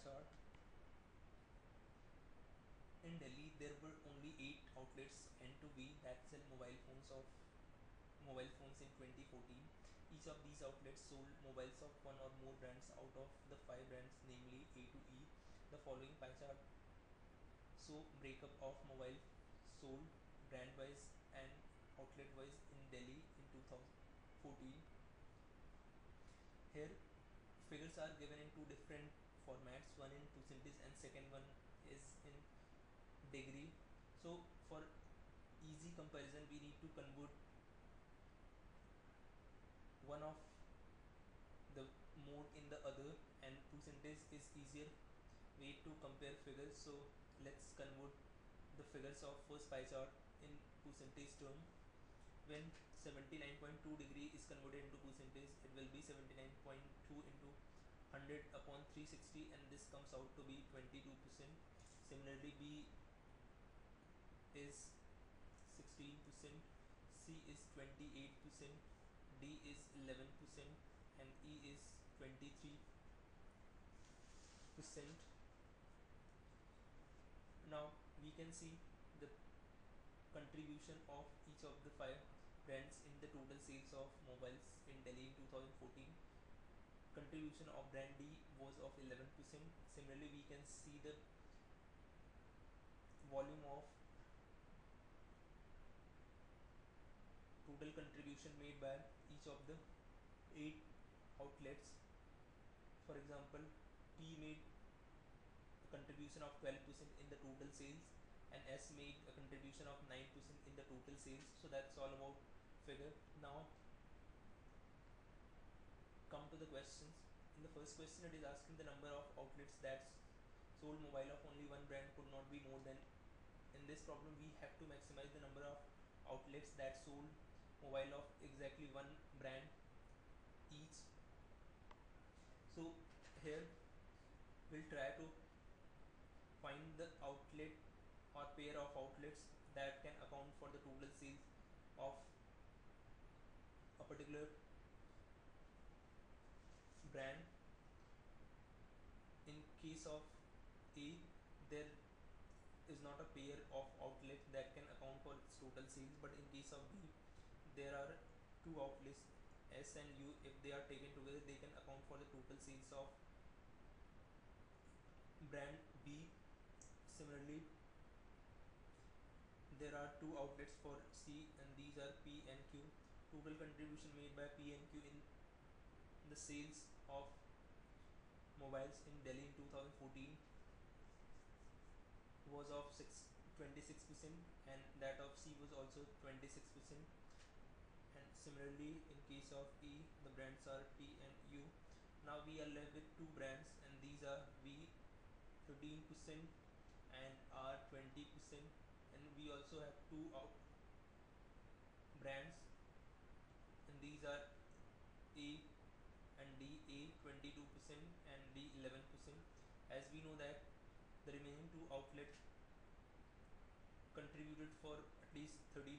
chart. In Delhi, there were only 8 outlets N to B that sell mobile phones in 2014. Each of these outlets sold mobiles of one or more brands out of the 5 brands, namely A to E. The following pie chart show breakup of mobile sold brand wise and outlet wise in Delhi in 2014. Here figures are given in two different formats, one in percentage and second one is in degree. So for easy comparison we need to convert one of the mode in the other, and percentage is easier way to compare figures. So let's convert the figures of first pie chart in percentage term. When 79.2 degree is converted into percentage, it will be 79.2 into 100 upon 360, and this comes out to be 22%. Similarly, B is 16%, C is 28%, D is 11%, and E is 23%. Now we can see the contribution of each of the 5 brands in the total sales of mobiles in Delhi in 2014. Contribution of brand D was of 11%. Similarly, we can see the volume of total contribution made by each of the 8 outlets. For example, T made a contribution of 12% in the total sales, and S made a contribution of 9% in the total sales. So that's all about figure. Now come to the questions. In the first question, it is asking the number of outlets that sold mobile of only one brand could not be more than. In this problem, we have to maximize the number of outlets that sold mobile of exactly one brand each. So here we'll try to find the outlet or pair of outlets that can account for the total sales of a particular brand. In case of A, there is not a pair of outlets that can account for its total sales, but in case of B, there are two outlets S and U. If they are taken together, they can account for the total sales of brand B. Similarly, there are two outlets for C, and these are P and Q. Total contribution made by P and Q in the sales of mobiles in Delhi in 2014 was of 26%, and that of C was also 26%. And similarly, in case of E, the brands are T and U. Now we are left with two brands, and these are V 13% and R 20%, and we also have two out brands, and these are A and D. A 22% and D 11%. As we know that the remaining two outlets contributed for at least 13%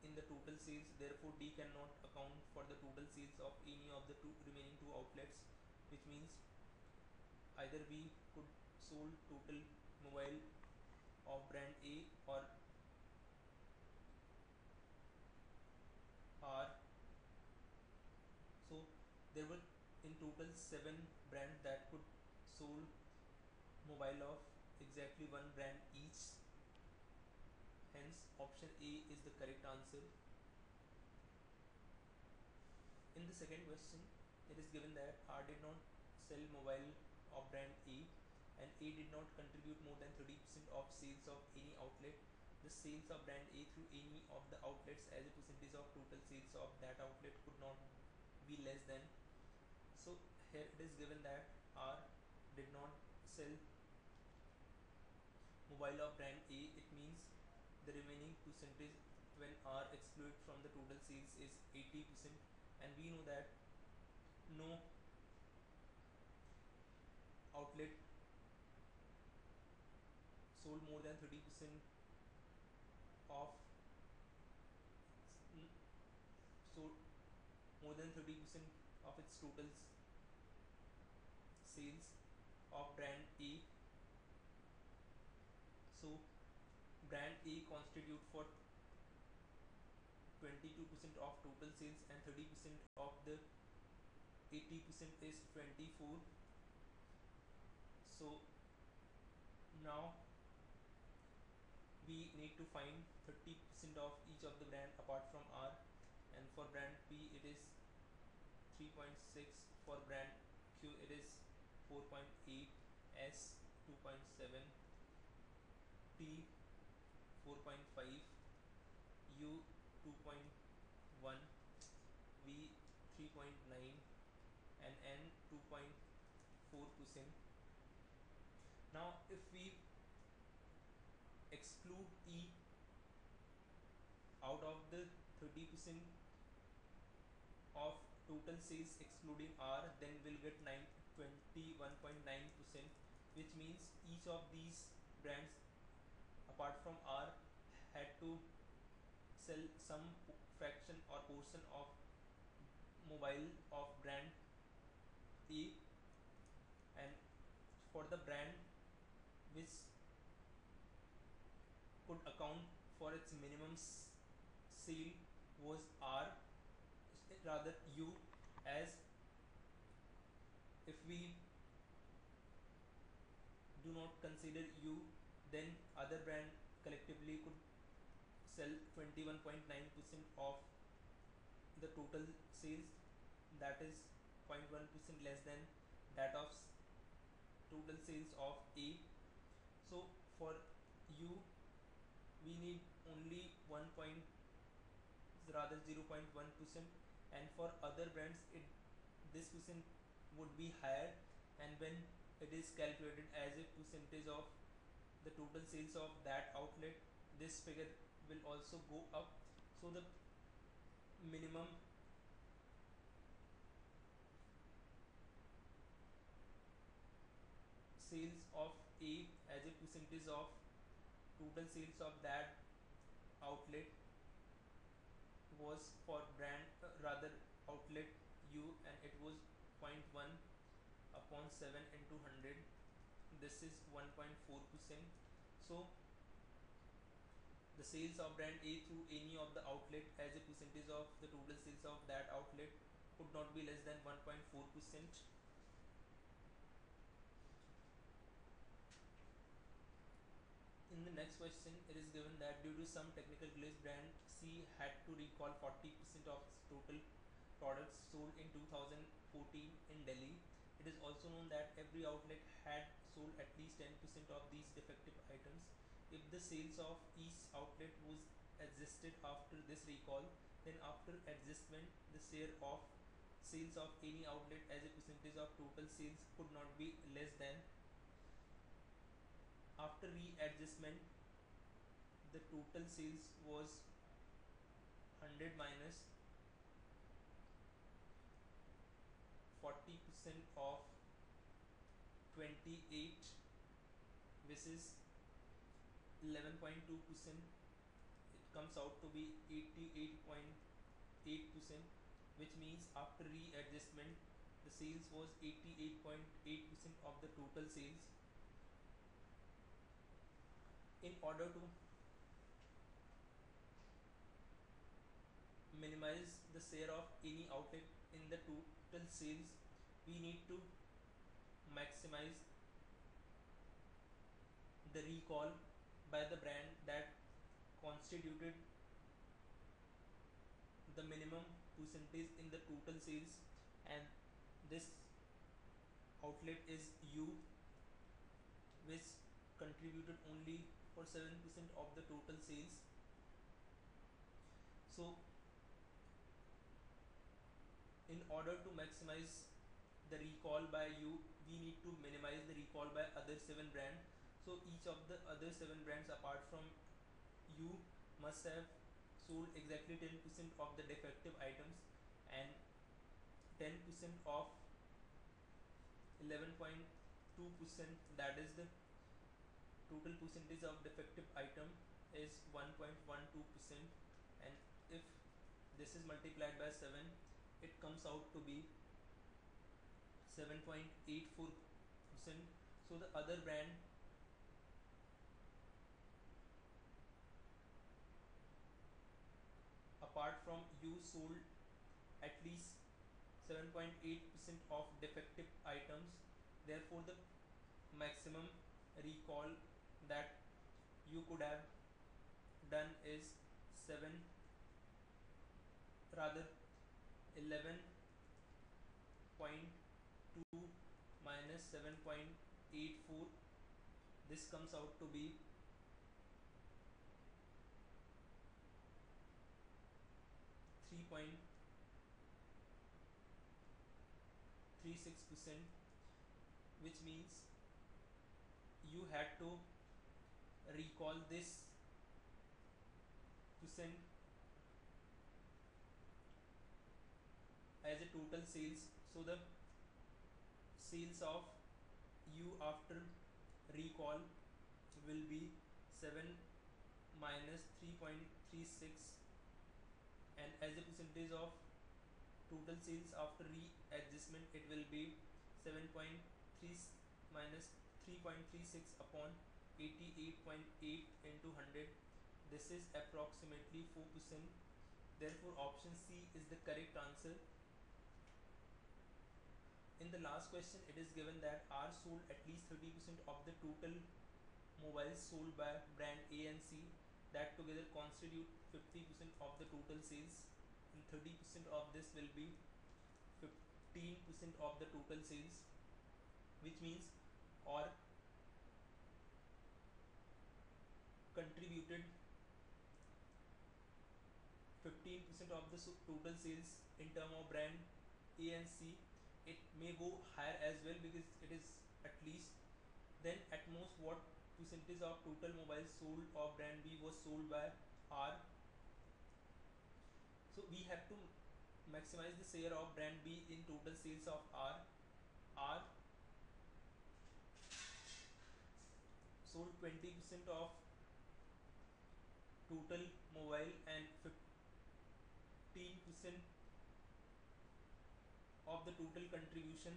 in the total sales, therefore D cannot account for the total sales of any of the remaining two outlets, which means either we could sold total mobile of brand A or R. So there were in total 7 brands that could sold mobile of exactly one brand each. Hence option A is the correct answer. In the second question, it is given that R did not sell mobile of brand A and A did not contribute more than 30% of sales of any outlet. The sales of brand A through any of the outlets as a percentage of total sales of that outlet could not be less than. So here it is given that R did not sell mobile of brand A. It means the remaining percentage when R excluded from the total sales is 80%, and we know that no outlet sold more than 30% of sold more than 30% of its total sales of brand A. So brand A constitute for 22% of total sales and 30% of the 80% is 24. So now we need to find 30% of each of the brand apart from R, and for brand P it is 3.6, for brand Q it is 4.8, S 2.7, T 4.5, U 2.1, V 3.9, and N 2.4%. Now if we exclude E out of the 30% of total sales excluding R, then we'll get 21.9%, which means each of these brands apart from R had to sell some fraction or portion of mobile of brand A, and for the brand which could account for its minimum sale was R, rather U, as if we do not consider U, then other brand collectively could sell 21.9% of the total sales, that is 0.1% less than that of total sales of A. So for U we need only 1 point, rather 0.1%, and for other brands this percent would be higher, and when it is calculated as a percentage of the total sales of that outlet, this figure will also go up. So the minimum sales of A as a percentage of total sales of that outlet was for brand rather outlet U, and it was zero point 0.1 upon 7 into 100, this is 1.4%. So the sales of brand A through any of the outlet as a percentage of the total sales of that outlet could not be less than 1.4%. In the next question, it is given that due to some technical glitch, brand C had to recall 40% of its total products sold in 2014 in Delhi. It is also known that every outlet had sold at least 10% of these defective items. If the sales of each outlet was adjusted after this recall, then after adjustment, the share of sales of any outlet as a percentage of total sales could not be less than, after readjustment, the total sales was 100 minus 40% of 28, which is 11.2%. It comes out to be 88.8%, which means after readjustment the sales was 88.8% of the total sales. In order to minimize the share of any outlet in the total sales, we need to maximize the recall by the brand that constituted the minimum percentage in the total sales, and this outlet is U, which contributed only for 7% of the total sales. So in order to maximize the recall by U, we need to minimize the recall by other 7 brands. So each of the other 7 brands apart from U must have sold exactly 10% of the defective items, and 10% of 11.2%, that is the total percentage of defective item, is 1.12%, and if this is multiplied by 7, it comes out to be 7.84%. 20%. So the other brand apart from you sold at least 7.8% of defective items. Therefore, the maximum recall that you could have done is 7, rather 11.2 minus 7.84. This comes out to be 3.36%, which means you had to recall this percent as a total sales. So the sales of you after recall will be 7 minus 3.36, and as a percentage of total sales after readjustment it will be 7.3 minus 3.36 upon 88.8 into 100. This is approximately 4%. Therefore option C is the correct answer. In the last question it is given that R sold at least 30% of the total mobiles sold by brand A and C, that together constitute 50% of the total sales, and 30% of this will be 15% of the total sales, which means or contributed 15% of the total sales in term of brand A and C. It may go higher as well because it is at least. Then at most what percentage of total mobiles sold of brand B was sold by R? So we have to maximize the share of brand B in total sales of R. R sold 20% of total mobile and 15% of the total contribution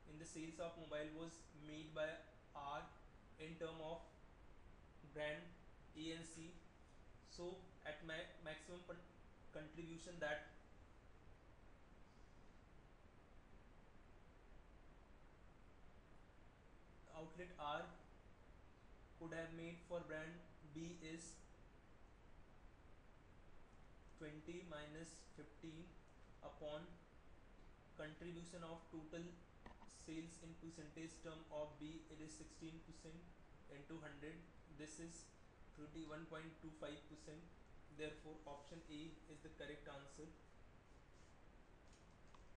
in the sales of mobile was made by R in term of brand A and C. So at maximum contribution that outlet R could have made for brand B is 20 minus 15 upon contribution of total sales in percentage term of B, it is 16% into 100. This is 21.25%. Therefore option A is the correct answer.